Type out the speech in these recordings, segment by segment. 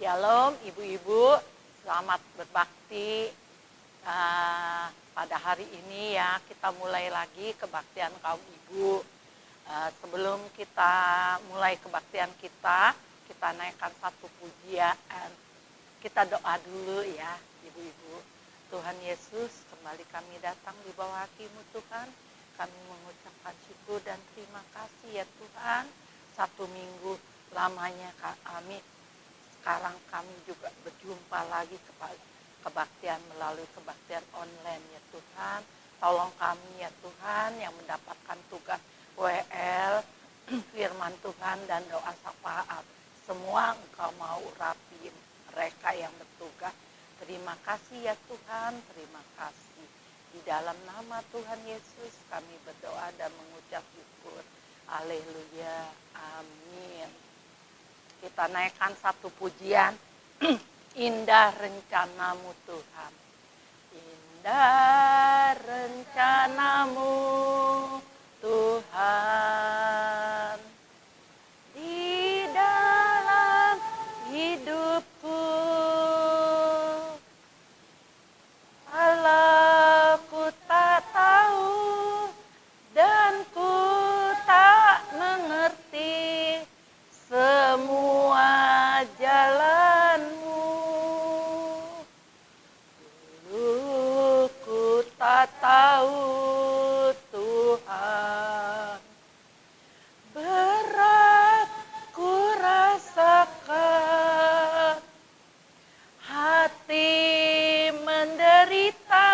Shalom ibu-ibu, selamat berbakti. Pada hari ini ya kita mulai lagi kebaktian kaum ibu. Sebelum kita mulai kebaktian kita naikkan satu pujian. Kita doa dulu ya ibu-ibu. Tuhan Yesus, kembali kami datang di bawah kaki-Mu Tuhan. Kami mengucapkan syukur dan terima kasih ya Tuhan. Satu minggu lamanya kami sekarang kami juga berjumpa lagi kepada kebaktian melalui kebaktian online ya Tuhan. Tolong kami ya Tuhan yang mendapatkan tugas WL, firman Tuhan dan doa syafaat. Semua Engkau mau urapi mereka yang bertugas. Terima kasih ya Tuhan, terima kasih. Di dalam nama Tuhan Yesus kami berdoa dan mengucap syukur. Haleluya, amin. Kita naikkan satu pujian. Indah rencana-Mu Tuhan. Indah rencana-Mu Tuhan. Di dalam hidupku. Walau ku tak tahu dan ku tak mengerti semua jalan-Mu. Dulu ku tak tahu Tuhan, berat ku rasakan, hati menderita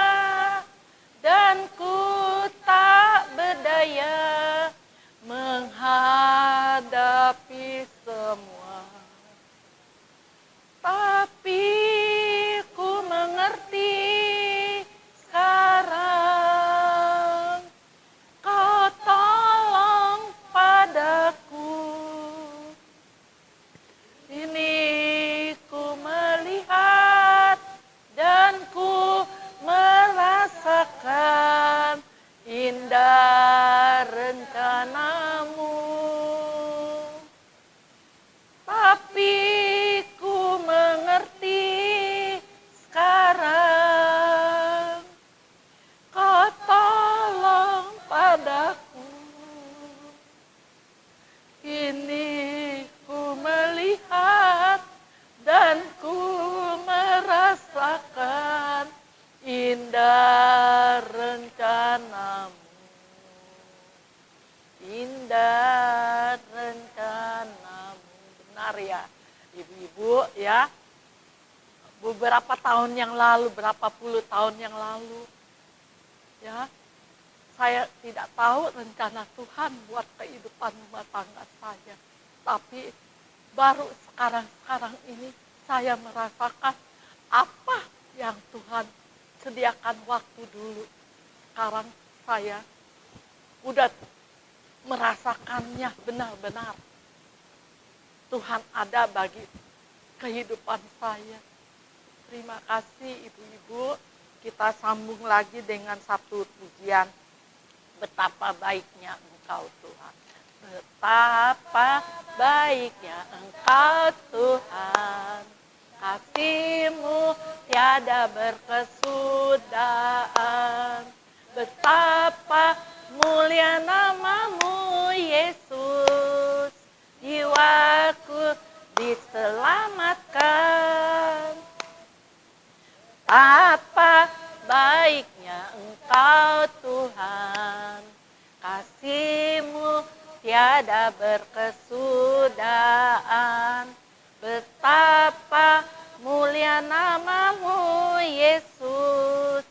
dan ku tak berdaya menghadapi semua. Tapi ku mengerti sekarang Kau tolong padaku. Ini ku melihat dan ku merasakan indah rencana-Mu. Tapi ku mengerti sekarang Kau tolong padaku. Kini ku melihat dan ku merasakan indah rencana-Mu. Indah rencana-Mu. Benar ya ibu-ibu ya. Beberapa tahun yang lalu, berapa puluh tahun yang lalu ya, saya tidak tahu rencana Tuhan buat kehidupan rumah tangga saya. Tapi baru sekarang ini saya merasakan apa yang Tuhan sediakan waktu dulu. Sekarang saya udah merasakannya benar-benar. Tuhan ada bagi kehidupan saya. Terima kasih ibu-ibu. Kita sambung lagi dengan satu pujian. Betapa baiknya Engkau Tuhan. Betapa baiknya Engkau Tuhan. Kasih-Mu tiada berkesudahan. Betapa mulia nama-Mu Yesus. Jiwaku diselamatkan. Apa baiknya Engkau Tuhan, kasih-Mu tiada berkesudahan. Betapa mulia nama-Mu Yesus,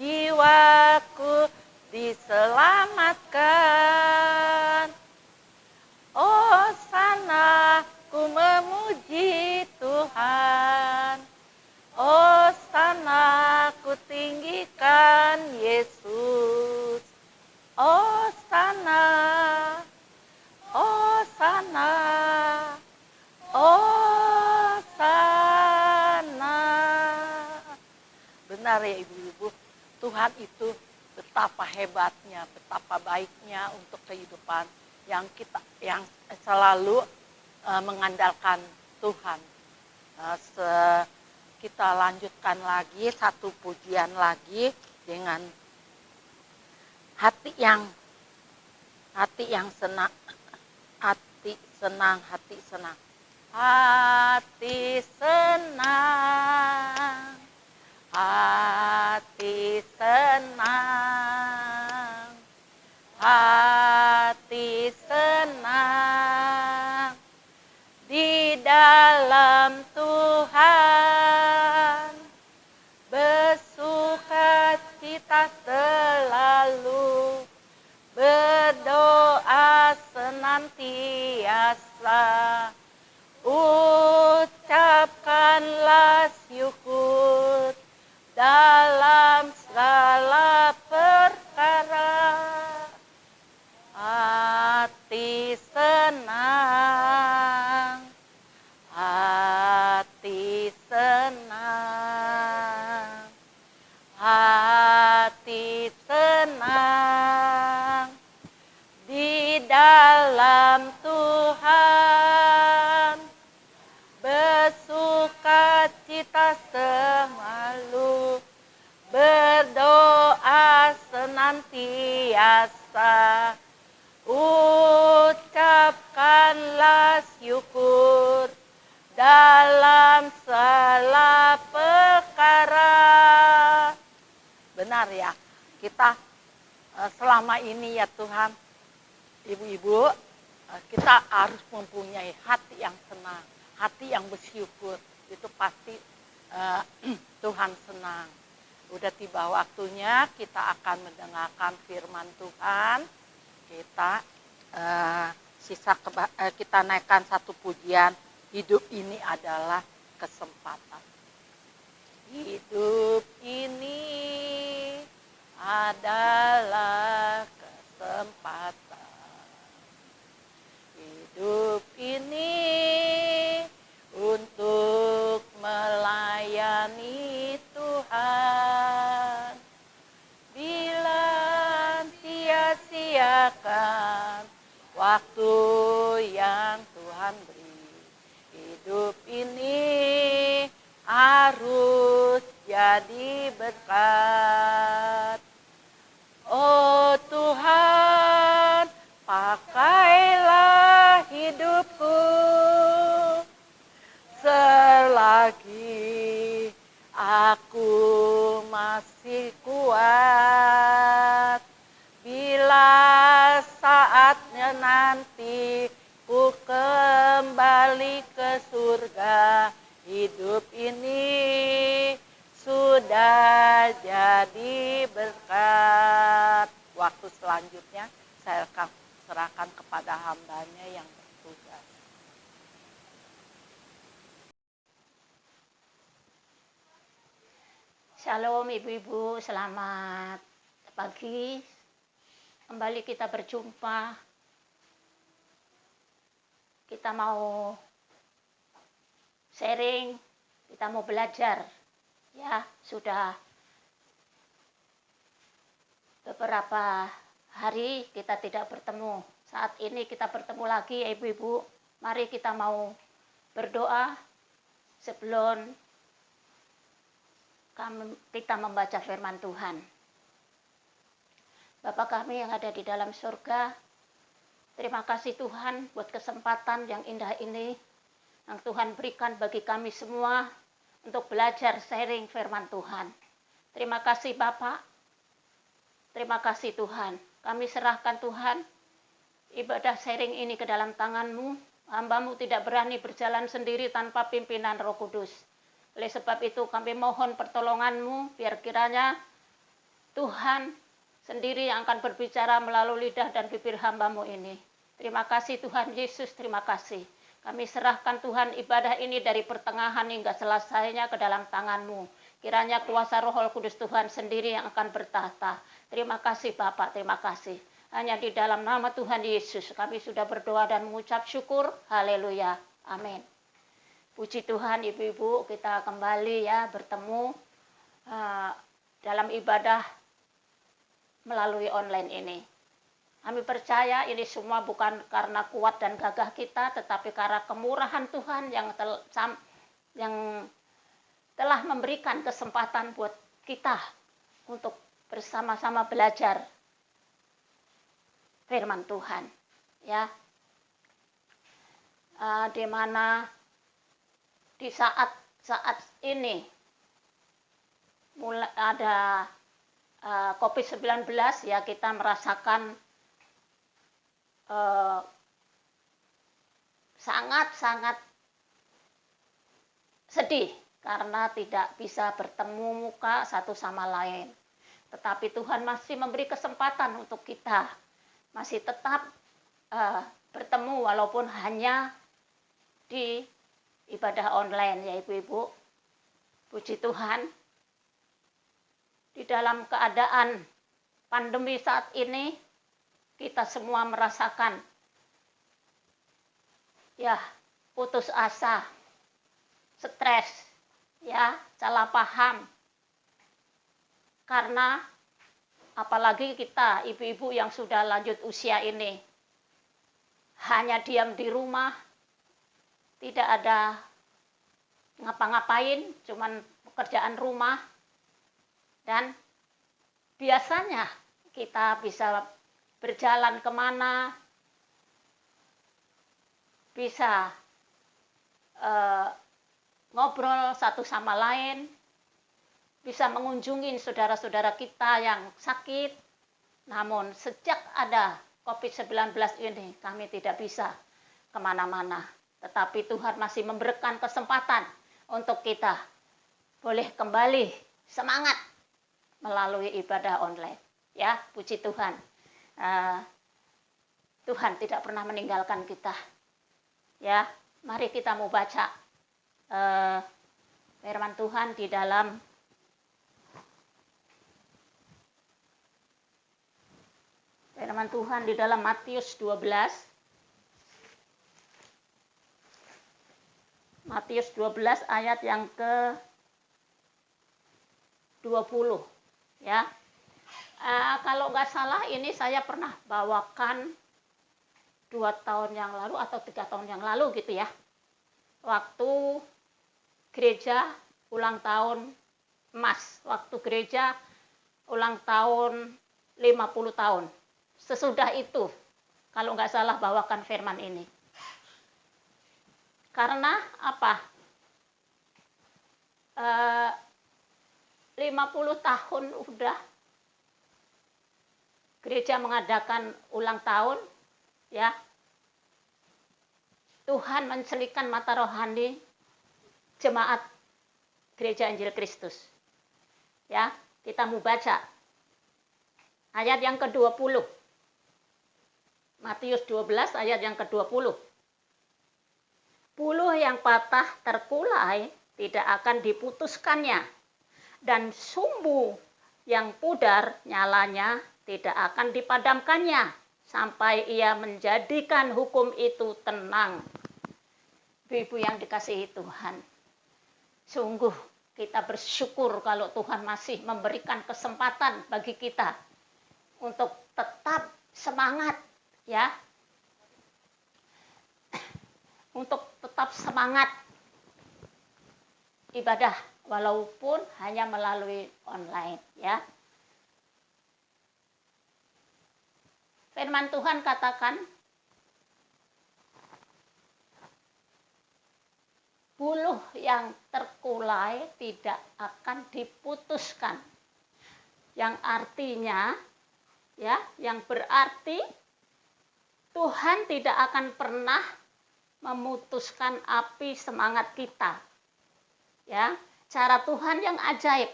jiwaku diselamatkan. Oh sana ku memuji Tuhan. Oh sana ku tinggikan Yesus. Oh sana, oh sana, oh sana. Benar ya ibu-ibu, Tuhan itu betapa hebatnya, betapa baiknya untuk kehidupan yang selalu mengandalkan Tuhan. Kita lanjutkan lagi satu pujian lagi dengan hati yang senang, hati senang, hati senang. Hati senang, hati senang, hati senang di dalam Tuhan, bersukacita selalu, berdoa senantiasa, ucapkanlah syukur dalam segala perkara. Hati senang, hati senang, hati senang di dalam Tuhan, bersukacita selalu, berdoa senantiasa, ucapkanlah syukur dalam segala perkara. Benar ya, kita selama ini ya Tuhan, ibu-ibu, kita harus mempunyai hati yang senang, hati yang bersyukur. Itu pasti Tuhan senang. Udah tiba waktunya kita akan mendengarkan firman Tuhan. Kita naikkan satu pujian. Hidup ini adalah kesempatan. Hidup ini adalah kesempatan. Hidup ini untuk melayani Tuhan. Bila sia-siakan waktu yang Tuhan beri, hidup ini harus jadi berkat. Oh Tuhan, pakailah hidupku selagi aku masih kuat. Bila saatnya nanti ku kembali ke surga, hidup ini sudah jadi berkat. Waktu selanjutnya saya akan serahkan kepada hambanya yang bertugas. Shalom ibu-ibu, selamat pagi. Kembali kita berjumpa. Kita mau sharing, kita mau belajar. Ya, sudah beberapa hari kita tidak bertemu. Saat ini kita bertemu lagi ya ibu-ibu. Mari kita mau berdoa sebelum kita membaca firman Tuhan. Bapa kami yang ada di dalam surga, terima kasih Tuhan buat kesempatan yang indah ini yang Tuhan berikan bagi kami semua untuk belajar sharing firman Tuhan. Terima kasih Bapak, terima kasih Tuhan. Kami serahkan Tuhan ibadah sharing ini ke dalam tangan-Mu. Hamba-Mu tidak berani berjalan sendiri tanpa pimpinan Roh Kudus. Oleh sebab itu kami mohon pertolongan-Mu, biar kiranya Tuhan sendiri yang akan berbicara melalui lidah dan bibir hamba-Mu ini. Terima kasih Tuhan Yesus, terima kasih. Kami serahkan Tuhan ibadah ini dari pertengahan hingga selesainya ke dalam tangan-Mu. Kiranya kuasa Roh Kudus Tuhan sendiri yang akan bertahta. Terima kasih Bapak, terima kasih. Hanya di dalam nama Tuhan Yesus kami sudah berdoa dan mengucap syukur. Haleluya. Amin. Puji Tuhan ibu-ibu, kita kembali ya bertemu dalam ibadah melalui online ini. Kami percaya ini semua bukan karena kuat dan gagah kita, tetapi karena kemurahan Tuhan yang yang telah memberikan kesempatan buat kita untuk bersama-sama belajar firman Tuhan, ya. Di mana di saat ini mulai ada COVID-19, ya, kita merasakan sangat-sangat sedih karena tidak bisa bertemu muka satu sama lain. Tetapi Tuhan masih memberi kesempatan untuk kita masih tetap bertemu walaupun hanya di ibadah online, ya ibu-ibu. Puji Tuhan, di dalam keadaan pandemi saat ini kita semua merasakan, ya, putus asa, stres, ya, salah paham. Karena apalagi kita ibu-ibu yang sudah lanjut usia ini hanya diam di rumah, tidak ada ngapa-ngapain, cuman pekerjaan rumah. Dan biasanya kita bisa berjalan kemana, bisa ngobrol satu sama lain, bisa mengunjungi saudara-saudara kita yang sakit. Namun sejak ada COVID-19 ini kami tidak bisa kemana-mana. Tetapi Tuhan masih memberikan kesempatan untuk kita boleh kembali semangat melalui ibadah online. Ya, puji Tuhan. Tuhan tidak pernah meninggalkan kita. Ya, mari kita mau baca firman Tuhan di dalam Matius 12. Matius 12 ayat yang ke-20, ya. Kalau nggak salah ini saya pernah bawakan 2 tahun yang lalu atau 3 tahun yang lalu gitu, ya. Waktu gereja ulang tahun emas, waktu gereja ulang tahun 50 tahun. Sesudah itu, kalau nggak salah bawakan firman ini. Karena apa? 50 tahun udah gereja mengadakan ulang tahun, ya. Tuhan mencelikan mata rohani jemaat Gereja Injil Kristus. Ya, kita mau baca ayat yang ke-20. Matius 12 ayat yang ke-20. Buluh yang patah terkulai tidak akan diputuskannya, dan sumbu yang pudar nyalanya tidak akan dipadamkannya, sampai ia menjadikan hukum itu tenang. Ibu-ibu yang dikasihi Tuhan, sungguh kita bersyukur kalau Tuhan masih memberikan kesempatan bagi kita untuk tetap semangat, ya. Untuk tetap semangat ibadah walaupun hanya melalui online, ya. Firman Tuhan katakan, buluh yang terkulai tidak akan diputuskan. Yang artinya, ya, yang berarti Tuhan tidak akan pernah memutuskan api semangat kita. Ya, cara Tuhan yang ajaib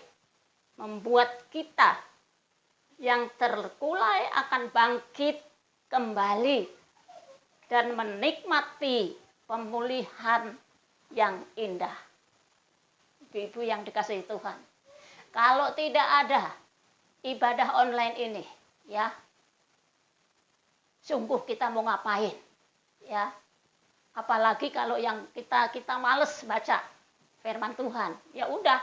membuat kita yang terkulai akan bangkit kembali dan menikmati pemulihan yang indah. Ibu-ibu yang dikasihi Tuhan, kalau tidak ada ibadah online ini, ya, sungguh kita mau ngapain, ya. Apalagi kalau yang kita males baca firman Tuhan, ya udah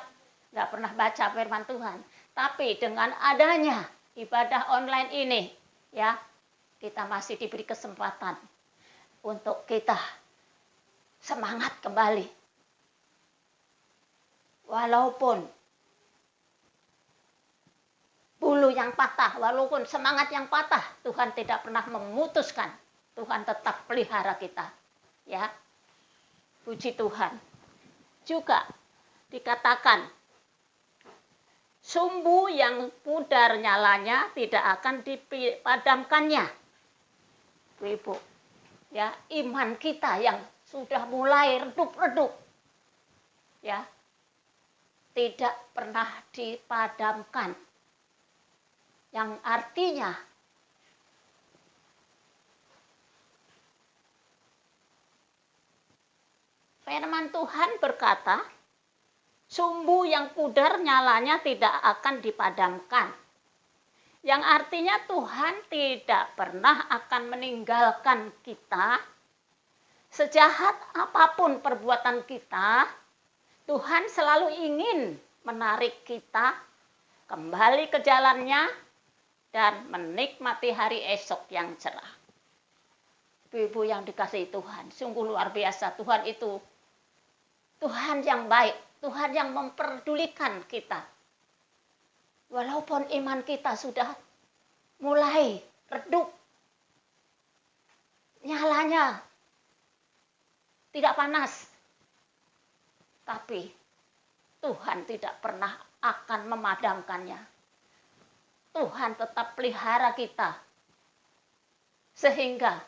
nggak pernah baca firman Tuhan. Tapi dengan adanya ibadah online ini, ya, kita masih diberi kesempatan untuk kita semangat kembali walaupun bulu yang patah, walaupun semangat yang patah, Tuhan tidak pernah memutuskan. Tuhan tetap pelihara kita. Ya. Puji Tuhan. Juga dikatakan sumbu yang pudar nyalanya tidak akan dipadamkannya. Ibu, ya, iman kita yang sudah mulai redup-redup, ya, tidak pernah dipadamkan. Yang artinya firman Tuhan berkata, sumbu yang pudar nyalanya tidak akan dipadamkan. Yang artinya Tuhan tidak pernah akan meninggalkan kita. Sejahat apapun perbuatan kita, Tuhan selalu ingin menarik kita kembali ke jalannya dan menikmati hari esok yang cerah. Ibu yang dikasihi Tuhan, sungguh luar biasa. Tuhan itu Tuhan yang baik, Tuhan yang memperdulikan kita. Walaupun iman kita sudah mulai redup, nyalanya tidak panas, tapi Tuhan tidak pernah akan memadamkannya. Tuhan tetap pelihara kita, sehingga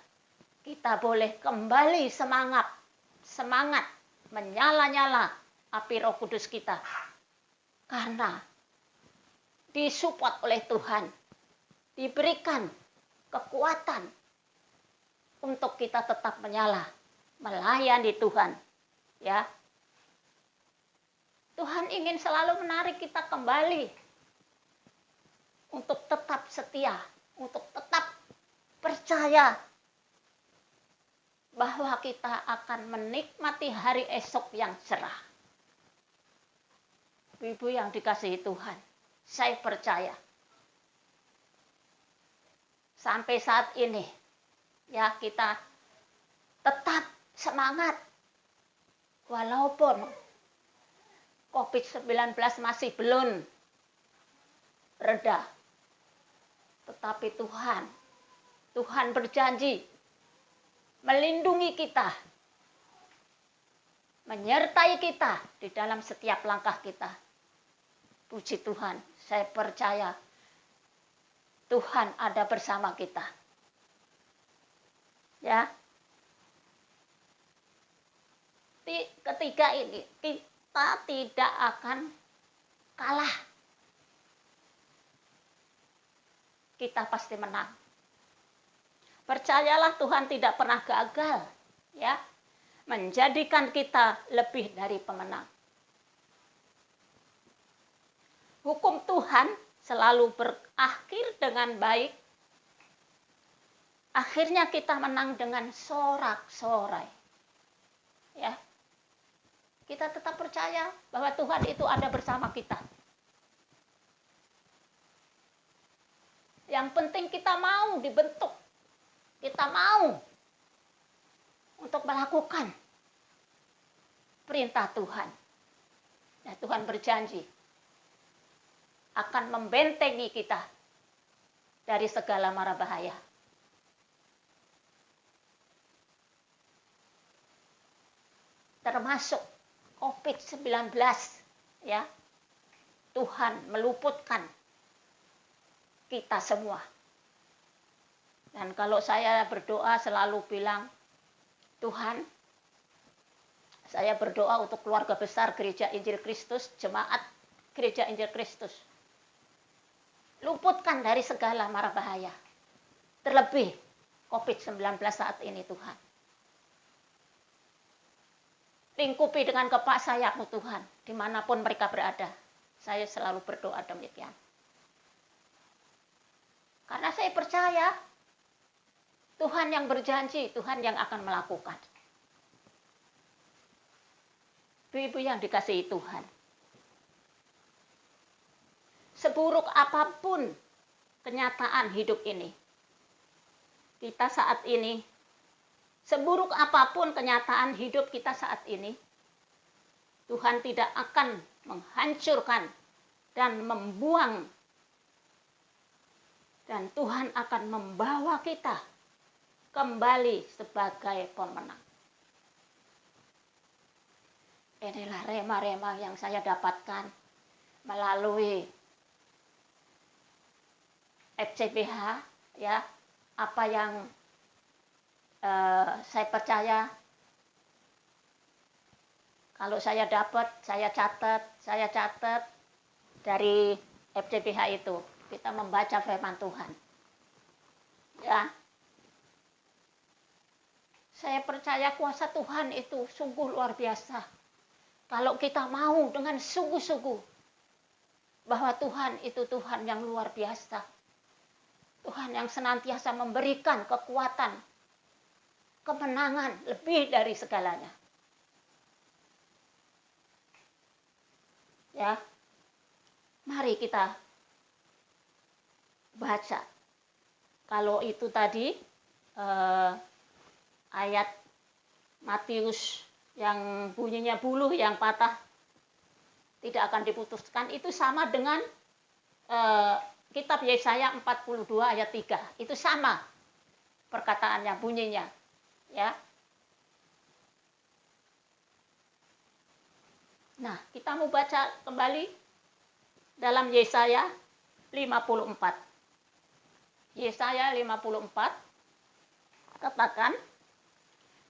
kita boleh kembali semangat menyala-nyala api Roh Kudus kita. Karena disupport oleh Tuhan, diberikan kekuatan untuk kita tetap menyala, melayani Tuhan. Ya, Tuhan ingin selalu menarik kita kembali untuk tetap setia, untuk tetap percaya bahwa kita akan menikmati hari esok yang cerah. Ibu yang dikasihi Tuhan, saya percaya sampai saat ini ya kita tetap semangat walaupun COVID-19 masih belum reda. Tetapi Tuhan berjanji melindungi kita, menyertai kita di dalam setiap langkah kita. Puji Tuhan, saya percaya Tuhan ada bersama kita. Ya. Ketiga ini kita tidak akan kalah. Kita pasti menang. Percayalah Tuhan tidak pernah gagal, ya. Menjadikan kita lebih dari pemenang. Hukum Tuhan selalu berakhir dengan baik. Akhirnya kita menang dengan sorak-sorai. Ya. Kita tetap percaya bahwa Tuhan itu ada bersama kita. Yang penting kita mau dibentuk. Kita mau untuk melakukan perintah Tuhan. Ya, Tuhan berjanji akan membentengi kita dari segala mara bahaya. Termasuk COVID-19, ya. Tuhan meluputkan kita semua. Dan kalau saya berdoa selalu bilang, Tuhan, saya berdoa untuk keluarga besar Gereja Injil Kristus, jemaat Gereja Injil Kristus. Luputkan dari segala mara bahaya. Terlebih COVID-19 saat ini, Tuhan. Lingkupi dengan kepak sayap-Mu, Tuhan, dimanapun mereka berada. Saya selalu berdoa demikian. Karena saya percaya Tuhan yang berjanji, Tuhan yang akan melakukan. Ibu-ibu yang dikasihi Tuhan. Seburuk apapun kenyataan hidup ini, kita saat ini, seburuk apapun kenyataan hidup kita saat ini, Tuhan tidak akan menghancurkan, dan membuang. Dan Tuhan akan membawa kita kembali sebagai pemenang. Inilah rema-rema yang saya dapatkan melalui FCBH, ya. Apa yang saya percaya, kalau saya dapat, saya catat dari FCBH itu. Kita membaca firman Tuhan. Ya. Saya percaya kuasa Tuhan itu sungguh luar biasa. Kalau kita mau dengan sungguh-sungguh bahwa Tuhan itu Tuhan yang luar biasa. Tuhan yang senantiasa memberikan kekuatan, kemenangan lebih dari segalanya. Ya. Mari kita baca. Kalau itu tadi ayat Matius yang bunyinya buluh yang patah tidak akan diputuskan, itu sama dengan kitab Yesaya 42 ayat 3. Itu sama perkataannya, bunyinya. Ya. Nah, kita mau baca kembali dalam Yesaya 54. Yesaya 54 katakan,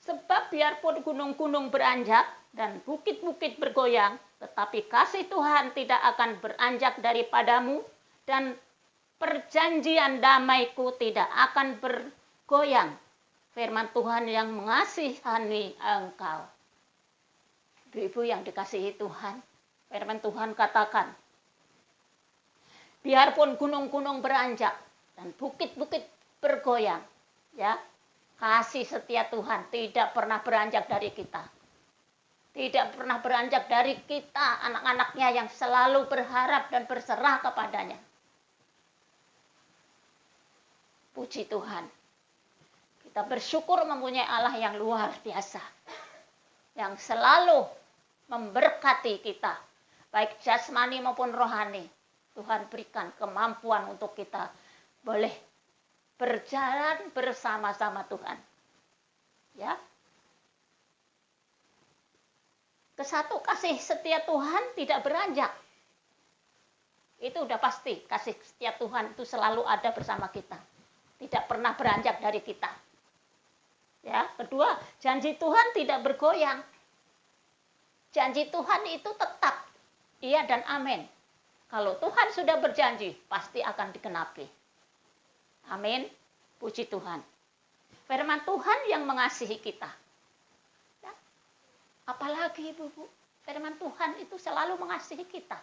sebab biarpun gunung-gunung beranjak dan bukit-bukit bergoyang, tetapi kasih Tuhan tidak akan beranjak daripadamu, dan perjanjian damaiku tidak akan bergoyang. Firman Tuhan yang mengasihani engkau. Ibu yang dikasihi Tuhan, firman Tuhan katakan, biarpun gunung-gunung beranjak dan bukit-bukit bergoyang, ya, kasih setia Tuhan tidak pernah beranjak dari kita. Tidak pernah beranjak dari kita, anak-anaknya yang selalu berharap dan berserah kepadanya. Puji Tuhan. Kita bersyukur mempunyai Allah yang luar biasa. Yang selalu memberkati kita. Baik jasmani maupun rohani. Tuhan berikan kemampuan untuk kita boleh berjalan bersama-sama Tuhan. Ya. Kesatu, kasih setia Tuhan tidak beranjak. Itu udah pasti, kasih setia Tuhan itu selalu ada bersama kita. Tidak pernah beranjak dari kita. Ya, kedua, janji Tuhan tidak bergoyang. Janji Tuhan itu tetap, iya dan amin. Kalau Tuhan sudah berjanji, pasti akan dikenapi. Amin. Puji Tuhan. Firman Tuhan yang mengasihi kita. Ya. Apalagi ibu-ibu, firman Tuhan itu selalu mengasihi kita.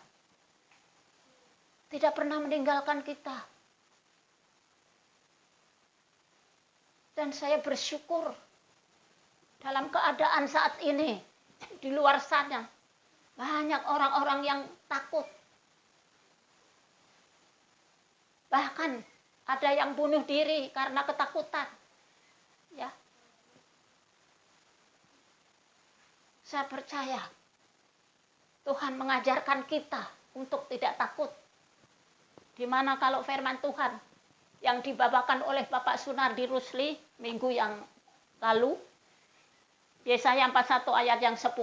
Tidak pernah meninggalkan kita. Dan saya bersyukur dalam keadaan saat ini, di luar sana, banyak orang-orang yang takut. Bahkan ada yang bunuh diri karena ketakutan. Ya. Saya percaya Tuhan mengajarkan kita untuk tidak takut. Dimana kalau firman Tuhan yang dibawakan oleh Bapak Sunardi Rusli minggu yang lalu, Yesaya 41 ayat yang 10,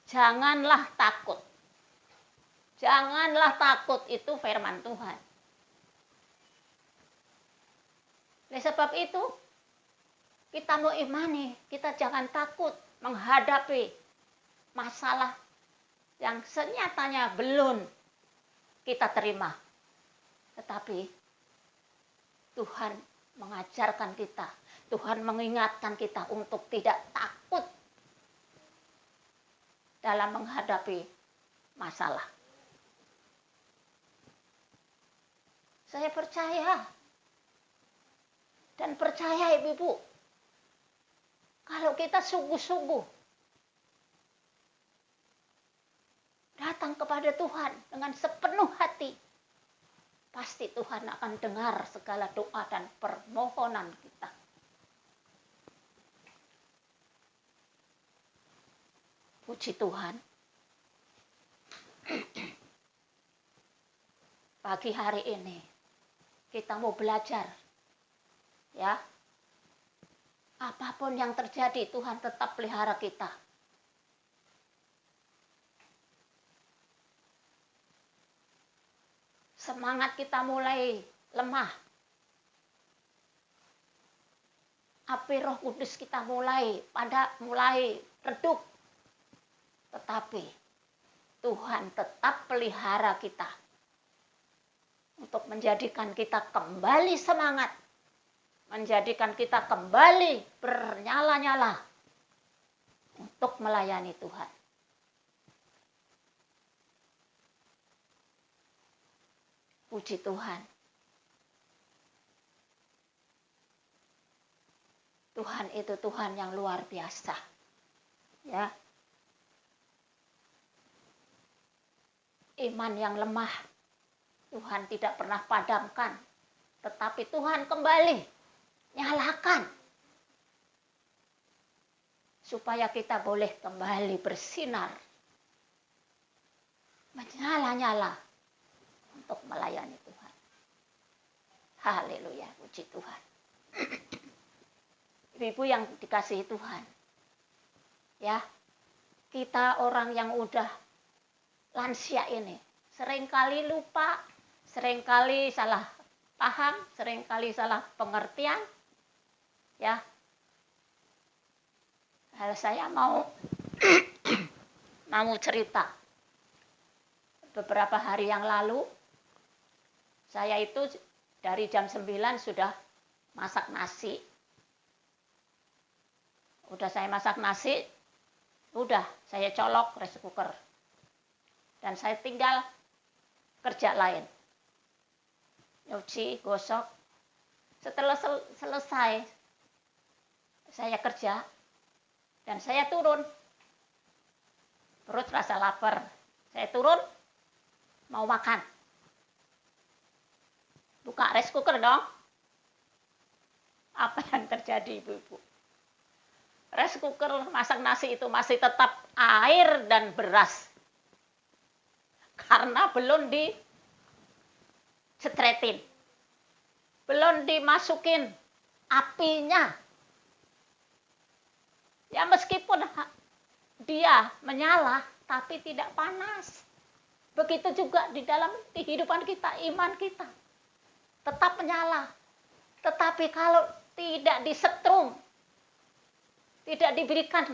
janganlah takut. Janganlah takut, itu firman Tuhan. Oleh sebab itu, kita mau imani, kita jangan takut menghadapi masalah yang senyatanya belum kita terima. Tetapi Tuhan mengajarkan kita, Tuhan mengingatkan kita untuk tidak takut dalam menghadapi masalah. Saya percaya dan percaya ibu-ibu, kalau kita sungguh-sungguh datang kepada Tuhan dengan sepenuh hati, pasti Tuhan akan dengar segala doa dan permohonan kita. Puji Tuhan. pagi hari ini kita mau belajar, ya. Apapun yang terjadi, Tuhan tetap pelihara kita. Semangat kita mulai lemah. Api Roh Kudus kita mulai redup. Tetapi Tuhan tetap pelihara kita untuk menjadikan kita kembali semangat, menjadikan kita kembali bernyala-nyala untuk melayani Tuhan. Puji Tuhan. Tuhan itu Tuhan yang luar biasa. Ya. Iman yang lemah Tuhan tidak pernah padamkan, tetapi Tuhan kembali nyalakan supaya kita boleh kembali bersinar, menyala-nyala untuk melayani Tuhan. Haleluya, puji Tuhan. Ibu-ibu yang dikasihi Tuhan, ya, kita orang yang udah lansia ini seringkali lupa, seringkali salah paham, seringkali salah pengertian, ya. Saya mau cerita. Beberapa hari yang lalu, saya itu dari jam 9 sudah masak nasi. Udah saya masak nasi, udah saya colok rice cooker. Dan saya tinggal kerja lain. Nyuci, gosok. Setelah selesai, saya kerja dan saya turun. Perut rasa lapar. Saya turun, mau makan. Buka rice cooker dong. Apa yang terjadi, ibu-ibu? Rice cooker masak nasi itu masih tetap air dan beras. Karena belum dicetretin. Belum dimasukin apinya. Ya meskipun dia menyala, tapi tidak panas. Begitu juga di dalam kehidupan kita, iman kita. Tetap menyala. Tetapi kalau tidak disetrum, tidak diberikan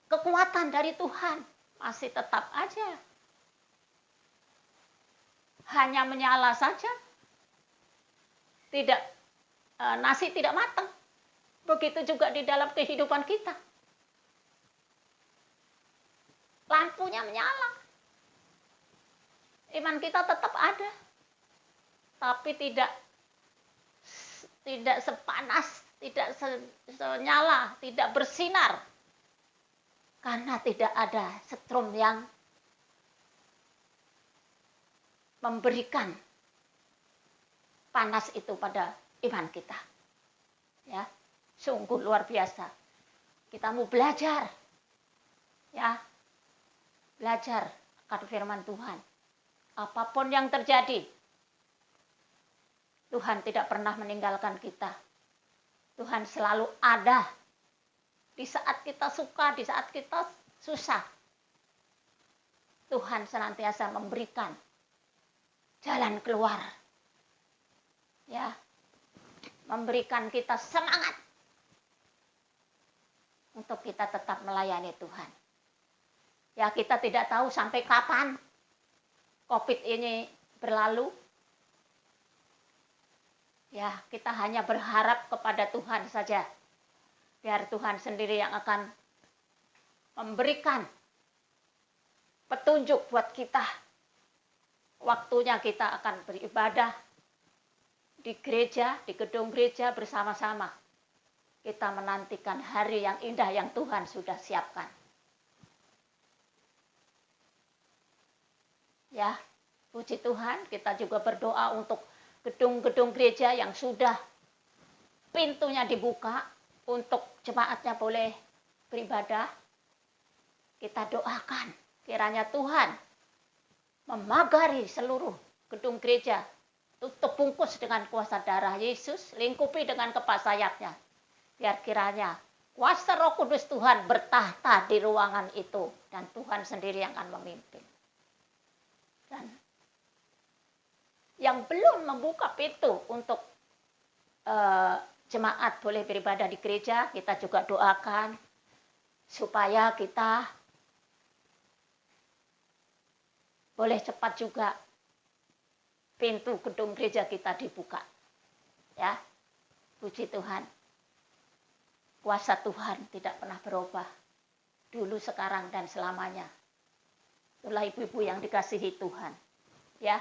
kekuatan dari Tuhan, masih tetap aja hanya menyala saja, tidak nasi tidak matang. Begitu juga di dalam kehidupan kita, lampunya menyala, iman kita tetap ada, tapi tidak sepanas, tidak senyala, tidak bersinar. Karena tidak ada setrum yang memberikan panas itu pada iman kita. Ya, sungguh luar biasa. Kita mau belajar. Ya. Belajar akan firman Tuhan. Apapun yang terjadi, Tuhan tidak pernah meninggalkan kita. Tuhan selalu ada. Di saat kita suka, di saat kita susah, Tuhan senantiasa memberikan jalan keluar. Ya. Memberikan kita semangat untuk kita tetap melayani Tuhan. Ya, kita tidak tahu sampai kapan COVID ini berlalu. Ya, kita hanya berharap kepada Tuhan saja. Biar Tuhan sendiri yang akan memberikan petunjuk buat kita. Waktunya kita akan beribadah di gereja, di gedung gereja bersama-sama. Kita menantikan hari yang indah yang Tuhan sudah siapkan. Ya, puji Tuhan, kita juga berdoa untuk gedung-gedung gereja yang sudah pintunya dibuka untuk jemaatnya boleh beribadah. Kita doakan kiranya Tuhan memagari seluruh gedung gereja. Tutup bungkus dengan kuasa darah Yesus, lingkupi dengan kepak sayapnya. Biar kiranya kuasa Roh Kudus Tuhan bertahta di ruangan itu, dan Tuhan sendiri yang akan memimpin. Dan yang belum membuka pintu untuk jemaat boleh beribadah di gereja, kita juga doakan supaya kita boleh cepat juga pintu gedung gereja kita dibuka. Ya, puji Tuhan. Kuasa Tuhan tidak pernah berubah. Dulu, sekarang, dan selamanya. Itulah ibu-ibu yang dikasihi Tuhan. Ya,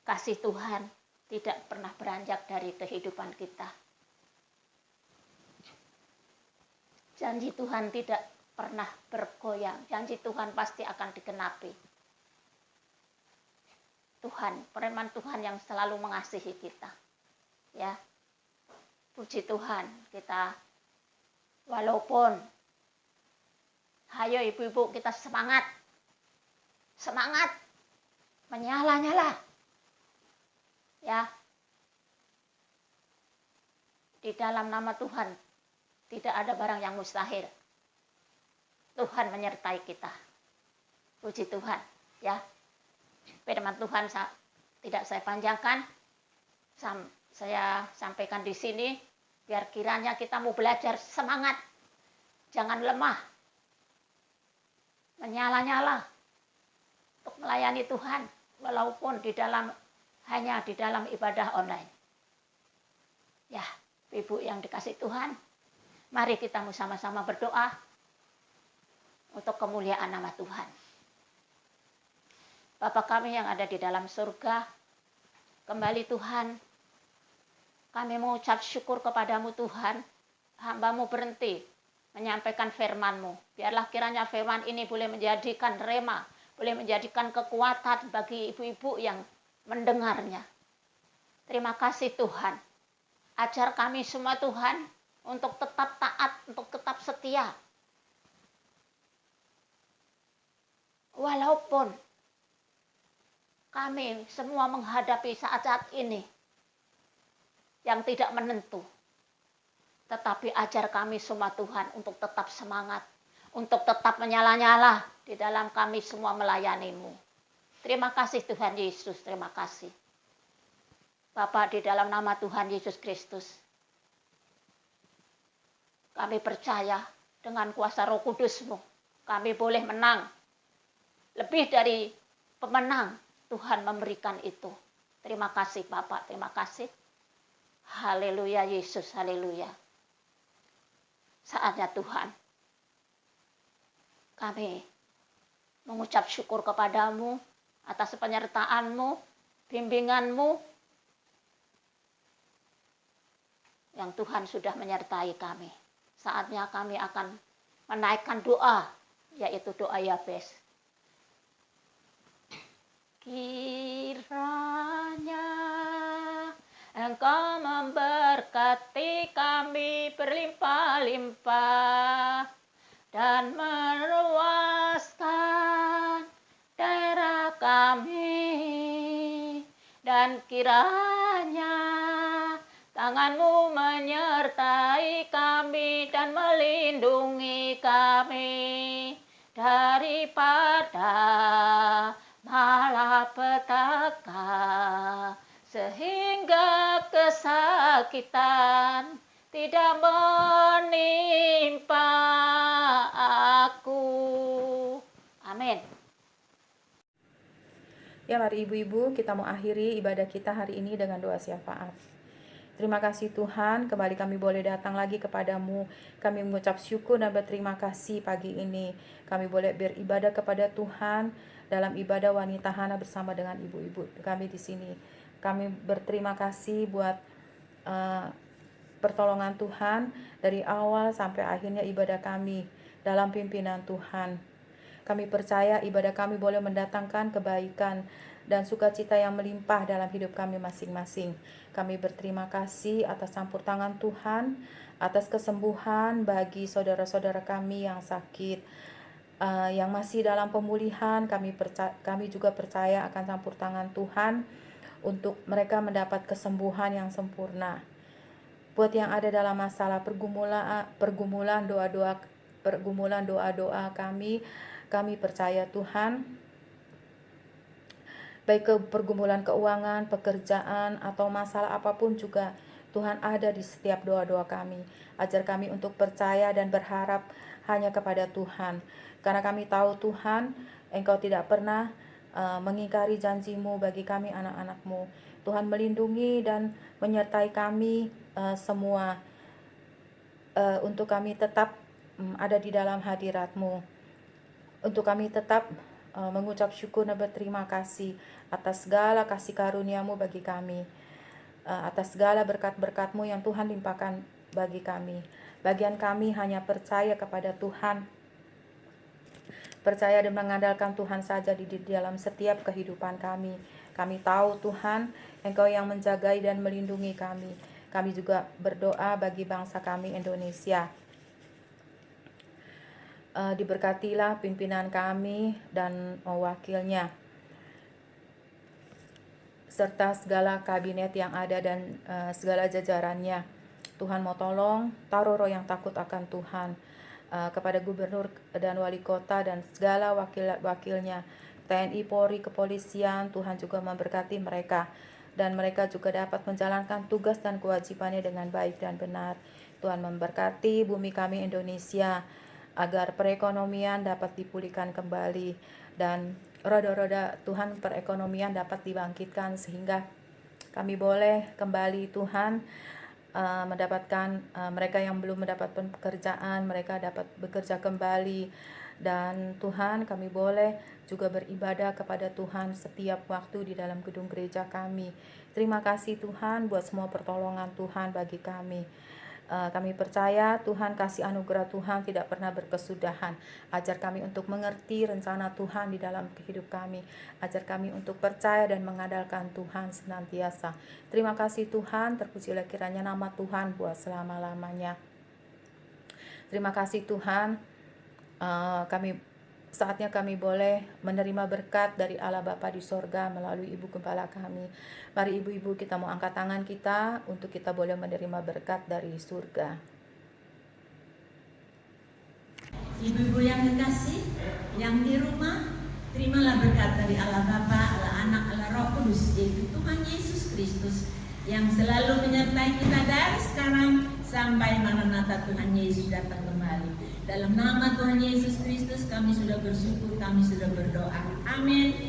kasih Tuhan tidak pernah beranjak dari kehidupan kita. Janji Tuhan tidak pernah bergoyang. Janji Tuhan pasti akan digenapi. Tuhan, firman Tuhan yang selalu mengasihi kita. Ya. Puji Tuhan, kita walaupun hayo ibu-ibu kita semangat. Semangat. Menyala-nyala. Ya. Di dalam nama Tuhan tidak ada barang yang mustahil. Tuhan menyertai kita. Puji Tuhan, ya. Firman Tuhan tidak saya panjangkan, saya sampaikan di sini, biar kiranya kita mau belajar semangat, jangan lemah, menyala-nyala untuk melayani Tuhan, walaupun hanya di dalam ibadah online. Ya, ibu yang dikasih Tuhan, mari kita sama-sama berdoa untuk kemuliaan nama Tuhan. Bapa kami yang ada di dalam surga, kembali Tuhan, kami mengucap syukur kepadamu Tuhan, hamba-Mu berhenti menyampaikan firman-Mu. Biarlah kiranya firman ini boleh menjadikan rema, boleh menjadikan kekuatan bagi ibu-ibu yang mendengarnya. Terima kasih Tuhan, ajar kami semua Tuhan, untuk tetap taat, untuk tetap setia. Walaupun kami semua menghadapi saat-saat ini yang tidak menentu. Tetapi ajar kami semua Tuhan untuk tetap semangat, untuk tetap menyala-nyala di dalam kami semua melayani-Mu. Terima kasih Tuhan Yesus, terima kasih. Bapa, di dalam nama Tuhan Yesus Kristus, kami percaya dengan kuasa Roh Kudus-Mu, kami boleh menang. Lebih dari pemenang, Tuhan memberikan itu. Terima kasih Bapak, terima kasih. Haleluya Yesus, haleluya. Saatnya Tuhan, kami mengucap syukur kepadamu atas penyertaan-Mu, bimbingan-Mu, yang Tuhan sudah menyertai kami. Saatnya kami akan menaikkan doa, yaitu doa Yabes. Kiranya Engkau memberkati kami berlimpah-limpah dan meluaskan daerah kami, dan kiranya tangan-Mu menyertai kami dan melindungi kami daripada malapetaka, sehingga kesakitan tidak menimpa aku. Amin. Ya, mari ibu-ibu kita mengakhiri ibadah kita hari ini dengan doa syafaat. Terima kasih Tuhan, kembali kami boleh datang lagi kepadamu. Kami mengucap syukur dan berterima kasih pagi ini. Kami boleh beribadah kepada Tuhan dalam ibadah wanita Hana bersama dengan ibu-ibu kami di sini. Kami berterima kasih buat pertolongan Tuhan dari awal sampai akhirnya ibadah kami dalam pimpinan Tuhan. Kami percaya ibadah kami boleh mendatangkan kebaikan dan sukacita yang melimpah dalam hidup kami masing-masing. Kami berterima kasih atas campur tangan Tuhan, atas kesembuhan bagi saudara-saudara kami yang sakit. yang masih dalam pemulihan, kami juga percaya akan campur tangan Tuhan untuk mereka mendapat kesembuhan yang sempurna. Buat yang ada dalam masalah pergumulan doa-doa kami percaya Tuhan, baik ke pergumulan keuangan, pekerjaan, atau masalah apapun juga, Tuhan ada di setiap doa-doa kami. Ajar kami untuk percaya dan berharap hanya kepada Tuhan. Karena kami tahu Tuhan, Engkau tidak pernah mengingkari janji-Mu bagi kami anak-anak-Mu. Tuhan melindungi dan menyertai kami semua untuk kami tetap ada di dalam hadirat-Mu. Untuk kami tetap mengucap syukur dan berterima kasih atas segala kasih karunia-Mu bagi kami, atas segala berkat-berkat-Mu yang Tuhan limpahkan bagi kami. Bagian kami hanya percaya kepada Tuhan, percaya dan mengandalkan Tuhan saja di dalam setiap kehidupan kami. Kami tahu Tuhan, Engkau yang menjagai dan melindungi kami. Kami juga berdoa bagi bangsa kami Indonesia. Diberkatilah pimpinan kami dan wakilnya, serta segala kabinet yang ada dan segala jajarannya. Tuhan mau tolong, taruh roh yang takut akan Tuhan kepada gubernur dan wali kota dan segala wakil-wakilnya, TNI, Polri, kepolisian. Tuhan juga memberkati mereka, dan mereka juga dapat menjalankan tugas dan kewajibannya dengan baik dan benar. Tuhan memberkati bumi kami Indonesia, agar perekonomian dapat dipulihkan kembali, dan roda-roda Tuhan perekonomian dapat dibangkitkan, sehingga kami boleh kembali Tuhan mendapatkan mereka yang belum mendapat pekerjaan, mereka dapat bekerja kembali. Dan Tuhan, kami boleh juga beribadah kepada Tuhan setiap waktu di dalam gedung gereja kami. Terima kasih Tuhan buat semua pertolongan Tuhan bagi kami. Kami percaya Tuhan, kasih anugerah Tuhan tidak pernah berkesudahan. Ajar kami untuk mengerti rencana Tuhan di dalam kehidup kami. Ajar kami untuk percaya dan mengandalkan Tuhan senantiasa. Terima kasih Tuhan, terpujilah kiranya nama Tuhan buat selama-lamanya. Terima kasih Tuhan, saatnya kami boleh menerima berkat dari Allah Bapa di sorga melalui Ibu Gembala kami. Mari ibu-ibu kita mau angkat tangan kita untuk kita boleh menerima berkat dari surga. Ibu-ibu yang kekasih, yang di rumah, terimalah berkat dari Allah Bapa, Allah Anak, Allah Roh Kudus, yaitu Tuhan Yesus Kristus, yang selalu menyertai kita dari sekarang sampai Maranatha Tuhan Yesus datang kembali. Dalam nama Tuhan Yesus Kristus kami sudah bersyukur, kami sudah berdoa. Amin.